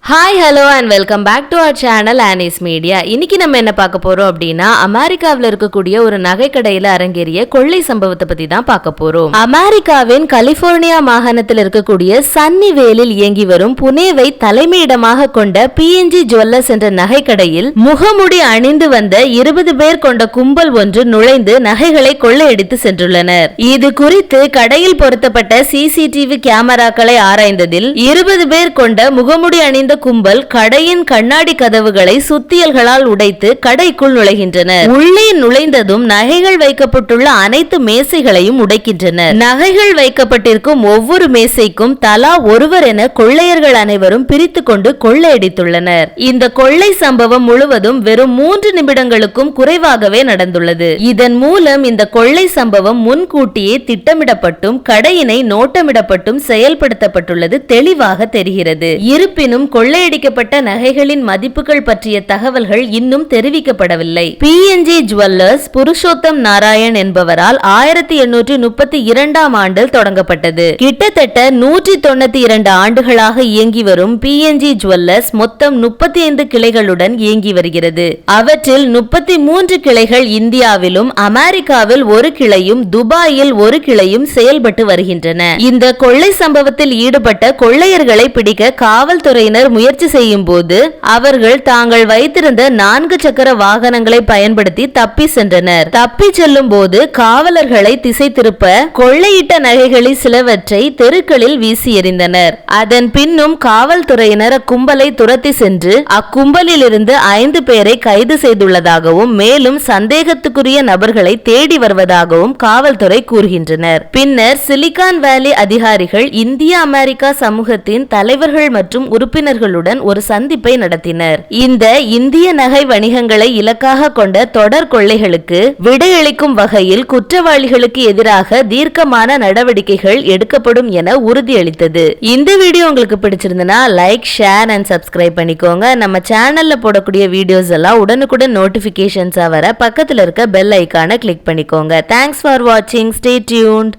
Hi hello and welcome back to our channel Anis media. இன்னைக்கு நம்ம என்ன பார்க்க போறோம் அப்படின்னா, அமெரிக்காவில் இருக்கக்கூடிய ஒரு நகை கடையில அரங்கேறிய கொள்ளை சம்பவத்தை பத்தி தான் பார்க்க போறோம். அமெரிக்காவின் கலிபோர்னியா மாகாணத்தில் இருக்கக்கூடிய சன்னிவேலில் இயங்கி வரும் புனேவை தலைமையிடமாக கொண்ட PNG ஜுவல்லர்ஸ் என்ற நகை கடையில் முகமுடி அணிந்து வந்த 20 பேர் கொண்ட கும்பல் ஒன்று நுழைந்து நகைகளை கொள்ளையடித்து சென்றுள்ளனர். இது குறித்து கடையில் பொருத்தப்பட்ட CCTV கேமராக்களை ஆராய்ந்ததில் 20 பேர் கொண்ட முகமுடி அணிந்த கும்பல் கடையின் கண்ணாடி கதவுகளை சுத்தியல்களால் உடைத்து கடைக்குள் நுழைகின்றனர். உள்ளே நுழைந்ததும் நகைகள் வைக்கப்பட்டுள்ள அனைத்து மேசைகளையும் உடைக்கின்றனர். நகைகள் வைக்கப்பட்டிருக்கும் ஒவ்வொரு மேசைக்கும் தலா ஒருவர் என கொள்ளையர்கள் அனைவரும் பிரித்து கொண்டு கொள்ளையடித்துள்ளனர். இந்த கொள்ளை சம்பவம் முழுவதும் வெறும் 3 நிமிடங்களுக்கும் குறைவாகவே நடந்துள்ளது. இதன் மூலம் இந்த கொள்ளை சம்பவம் முன்கூட்டியே திட்டமிடப்பட்டும் கடையினை நோட்டமிடப்பட்டும் செயல்படுத்தப்பட்டுள்ளது தெளிவாக தெரிகிறது. இருப்பினும் கொள்ளையடிக்கப்பட்ட நகைகளின் மதிப்புகள் பற்றிய தகவல்கள் இன்னும் தெரிவிக்கப்படவில்லை. PNG ஜுவல்லர்ஸ் புருஷோத்தம் நாராயண் என்பவரால் 1832ஆம் ஆண்டில் தொடங்கப்பட்டது. கிட்டத்தட்ட 192 ஆண்டுகளாக இயங்கி வரும் PNG ஜுவல்லர்ஸ் மொத்தம் 35 கிளைகளுடன் இயங்கி வருகிறது. அவற்றில் 33 கிளைகள் இந்தியாவிலும் அமெரிக்காவில் ஒரு கிளையும் துபாயில் ஒரு கிளையும் செயல்பட்டு வருகின்றன. இந்த கொள்ளை சம்பவத்தில் ஈடுபட்ட கொள்ளையர்களை பிடிக்க காவல்துறையினர் முயற்சி செய்யும் போது அவர்கள் தாங்கள் வைத்திருந்த 4 சக்கர வாகனங்களை பயன்படுத்தி தப்பி சென்றனர். தப்பி செல்லும் போது காவலர்களை திசை திருப்ப கொள்ளையிட்ட நகைகளில் சிலவற்றை தெருக்களில் வீசி எறிந்தனர். அதன் பின்னும் காவல்துறையினர் அக்கும்பலை துரத்தி சென்று அக்கும்பலில் இருந்து 5 பேரை கைது செய்துள்ளதாகவும் மேலும் சந்தேகத்துக்குரிய நபர்களை தேடி வருவதாகவும் காவல்துறை கூறுகின்றனர். பின்னர் சிலிகான் வேலி அதிகாரிகள் இந்திய அமெரிக்கா சமூகத்தின் தலைவர்கள் மற்றும் உறுப்பினர்களுடன் ஒரு சந்திப்பை நடத்தினர். இந்த இந்திய நகை வணிகங்களை இலக்காக கொண்ட தொடர் கொள்ளைகளுக்கு விடையளிக்கும் வகையில் குற்றவாளிகளுக்கு எதிராக தீர்க்கமான நடவடிக்கைகள் எடுக்கப்படும் என உறுதியளித்தது. இந்த வீடியோ உங்களுக்கு பிடிச்சிருந்தனா லைக், ஷேர் அண்ட் சப்ஸ்கிரைப் பண்ணிக்கோங்க. நம்ம சேனல்ல போடக்கூடிய வீடியோஸ் எல்லாம் உடனுக்குடன் நோட்டிபிகேஷன்ஸா வர பக்கத்துல இருக்க பெல் ஐகானை கிளிக் பண்ணிக்கோங்க. தேங்க்ஸ் ஃபார் வாட்சிங். Stay tuned.